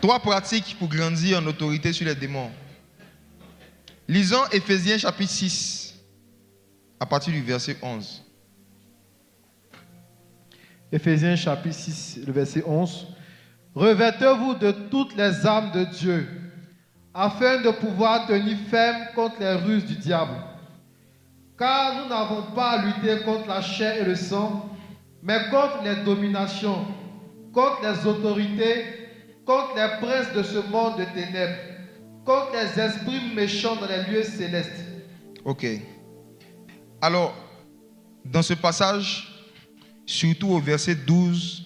3 pratiques pour grandir en autorité sur les démons. Lisons Éphésiens chapitre 6, à partir du verset 11. Éphésiens chapitre 6, le verset 11. Revêtez-vous de toutes les armes de Dieu, afin de pouvoir tenir ferme contre les ruses du diable. Car nous n'avons pas à lutter contre la chair et le sang, mais contre les dominations, contre les autorités, contre les princes de ce monde de ténèbres, contre les esprits méchants dans les lieux célestes. Ok. Alors, dans ce passage, surtout au verset 12,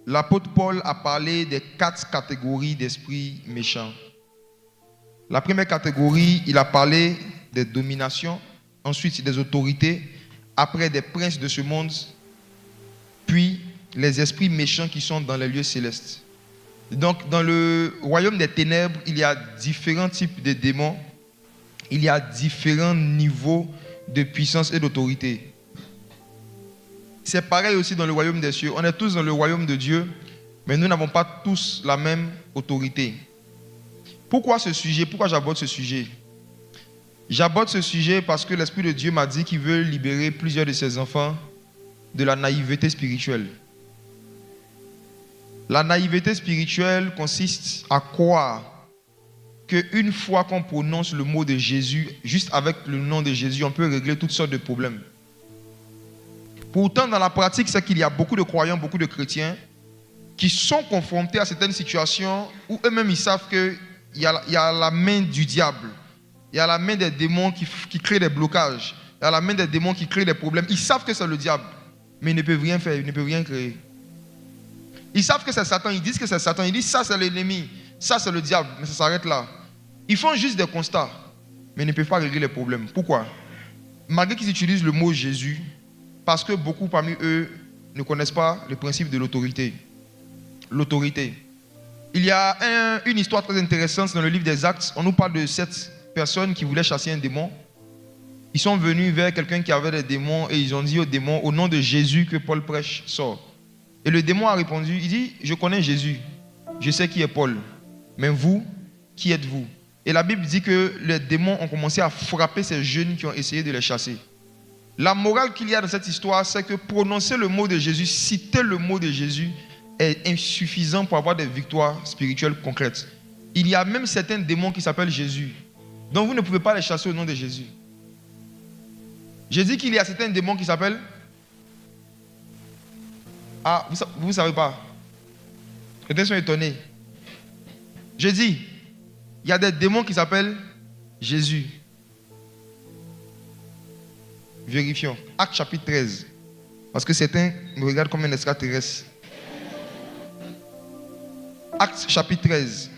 l'apôtre Paul a parlé des 4 catégories d'esprits méchants. La première catégorie, il a parlé des dominations, ensuite des autorités, après des princes de ce monde, puis les esprits méchants qui sont dans les lieux célestes. Donc, dans le royaume des ténèbres, il y a différents types de démons, il y a différents niveaux de puissance et d'autorité. C'est pareil aussi dans le royaume des cieux. On est tous dans le royaume de Dieu, mais nous n'avons pas tous la même autorité. Pourquoi ce sujet? Pourquoi j'aborde ce sujet? J'aborde ce sujet parce que l'Esprit de Dieu m'a dit qu'il veut libérer plusieurs de ses enfants de la naïveté spirituelle. La naïveté spirituelle consiste à croire qu'une fois qu'on prononce le mot de Jésus, juste avec le nom de Jésus, on peut régler toutes sortes de problèmes. Pourtant, dans la pratique, c'est qu'il y a beaucoup de croyants, beaucoup de chrétiens qui sont confrontés à certaines situations où eux-mêmes ils savent qu'il y a la main du diable, il y a la main des démons qui créent des blocages, il y a la main des démons qui créent des problèmes. Ils savent que c'est le diable, mais ils ne peuvent rien faire, ils ne peuvent rien créer. Ils savent que c'est Satan, ils disent que c'est Satan, ils disent ça c'est l'ennemi, ça c'est le diable, mais ça s'arrête là. Ils font juste des constats, mais ils ne peuvent pas régler les problèmes. Pourquoi? Malgré qu'ils utilisent le mot Jésus, parce que beaucoup parmi eux ne connaissent pas le principe de l'autorité. L'autorité. Il y a une histoire très intéressante dans le livre des Actes. On nous parle de 7 personnes qui voulaient chasser un démon. Ils sont venus vers quelqu'un qui avait des démons et ils ont dit au démon, au nom de Jésus que Paul prêche, sort. Et le démon a répondu, il dit, je connais Jésus, je sais qui est Paul, mais vous, qui êtes-vous? Et la Bible dit que les démons ont commencé à frapper ces jeunes qui ont essayé de les chasser. La morale qu'il y a dans cette histoire, c'est que prononcer le mot de Jésus, citer le mot de Jésus est insuffisant pour avoir des victoires spirituelles concrètes. Il y a même certains démons qui s'appellent Jésus. Donc vous ne pouvez pas les chasser au nom de Jésus. J'ai dit qu'il y a certains démons qui s'appellent... Ah, vous ne savez pas. Certains sont étonnés. J'ai dit, il y a des démons qui s'appellent Jésus. Vérifions. Acte chapitre 13. Parce que certains me regardent comme un extraterrestre. Acte chapitre 13.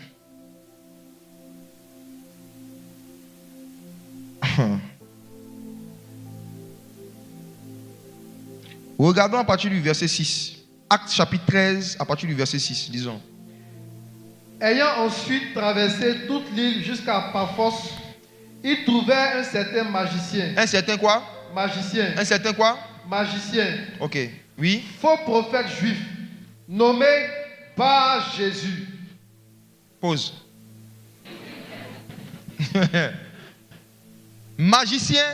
Regardons à partir du verset 6. Acte chapitre 13, à partir du verset 6, disons. Ayant ensuite traversé toute l'île jusqu'à Paphos, ils trouvèrent un certain magicien. Un certain quoi? Magicien. Un certain quoi? Magicien. Ok. Oui. Faux prophète juif, nommé Bar Jésus. Pause. Magicien,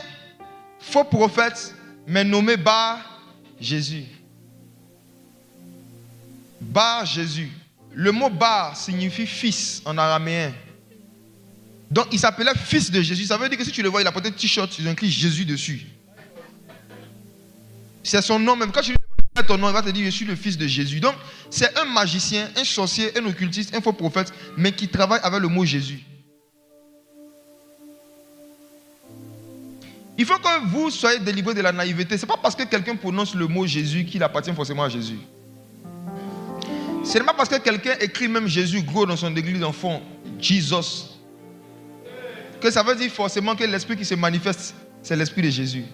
faux prophète, mais nommé Bar Jésus. Bar Jésus. Le mot Bar signifie fils en araméen. Donc il s'appelait fils de Jésus. Ça veut dire que si tu le vois, il a porté un t-shirt, il a écrit Jésus dessus. C'est son nom même. Quand tu lui demandes ton nom, il va te dire je suis le fils de Jésus. Donc c'est un magicien, un sorcier, un occultiste, un faux prophète, mais qui travaille avec le mot Jésus. Il faut que vous soyez délivrés de la naïveté. Ce n'est pas parce que quelqu'un prononce le mot Jésus qu'il appartient forcément à Jésus. Ce n'est pas parce que quelqu'un écrit même Jésus gros dans son église en fond, Jesus, que ça veut dire forcément que l'esprit qui se manifeste, c'est l'esprit de Jésus.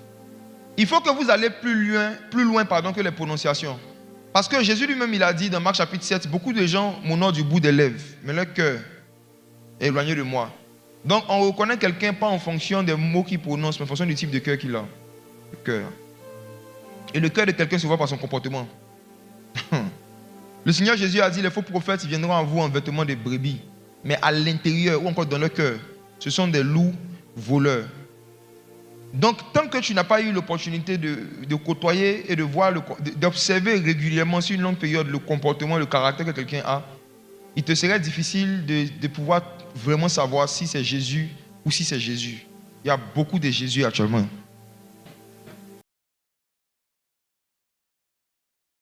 Il faut que vous allez plus loin que les prononciations. Parce que Jésus lui-même, il a dit dans Marc chapitre 7, beaucoup de gens m'honorent du bout des lèvres, mais leur cœur est éloigné de moi. Donc on reconnaît quelqu'un pas en fonction des mots qu'il prononce, mais en fonction du type de cœur qu'il a. Le cœur. Et le cœur de quelqu'un se voit par son comportement. Le Seigneur Jésus a dit, les faux prophètes ils viendront à vous en vêtements de brebis, mais à l'intérieur ou encore dans leur cœur, ce sont des loups voleurs. Donc, tant que tu n'as pas eu l'opportunité de côtoyer et de voir, d'observer régulièrement sur une longue période le comportement, le caractère que quelqu'un a, il te serait difficile de pouvoir vraiment savoir si c'est Jésus ou si c'est Jésus. Il y a beaucoup de Jésus actuellement.